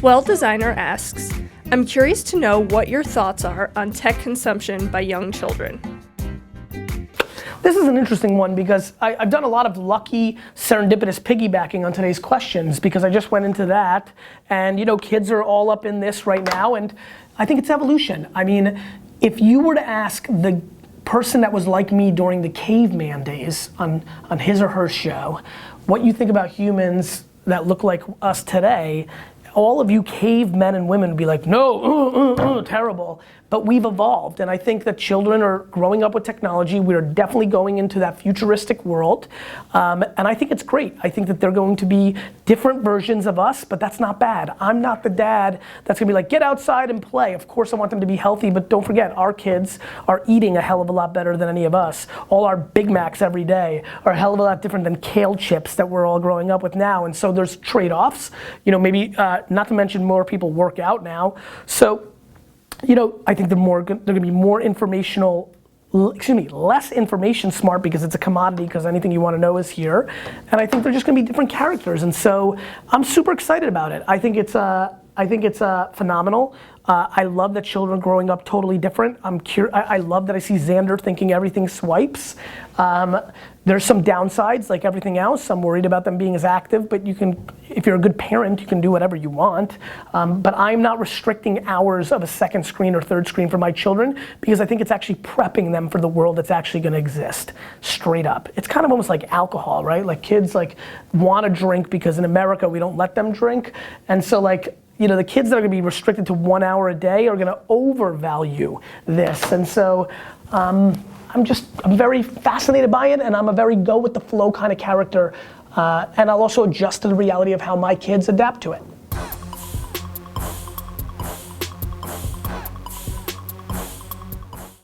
Swell Designer asks, I'm curious to know what your thoughts are on tech consumption by young children. This is an interesting one because I've done a lot of lucky, serendipitous piggybacking on today's questions because I just went into that, and you know, kids are all up in this right now, and I think it's evolution. I mean, if you were to ask the person that was like me during the caveman days on his or her show, what you think about humans that look like us today, all of you cavemen and women would be like, no, terrible. But we've evolved, and I think that children are growing up with technology. We're definitely going into that futuristic world, and I think it's great. I think that they're going to be different versions of us, but that's not bad. I'm not the dad that's gonna be like, get outside and play. Of course I want them to be healthy, but don't forget, our kids are eating a hell of a lot better than any of us. All our Big Macs every day are a hell of a lot different than kale chips that we're all growing up with now, and so there's trade-offs. You know, maybe, not to mention more people work out now, so you know, I think they're gonna be more less information smart because it's a commodity, because anything you wanna know is here. And I think they're just gonna be different characters. And so I'm super excited about it. I think it's phenomenal. I love that children growing up totally different. I love that I see Xander thinking everything swipes. There's some downsides like everything else. I'm worried about them being as active, but you can, if you're a good parent, you can do whatever you want. But I'm not restricting hours of a second screen or third screen for my children because I think it's actually prepping them for the world that's actually gonna exist, straight up. It's kind of almost like alcohol, right? Like kids like wanna drink because in America we don't let them drink. And so like, you know, the kids that are gonna be restricted to 1 hour a day are gonna overvalue this. And so, I'm very fascinated by it, and I'm a very go with the flow kind of character, and I'll also adjust to the reality of how my kids adapt to it.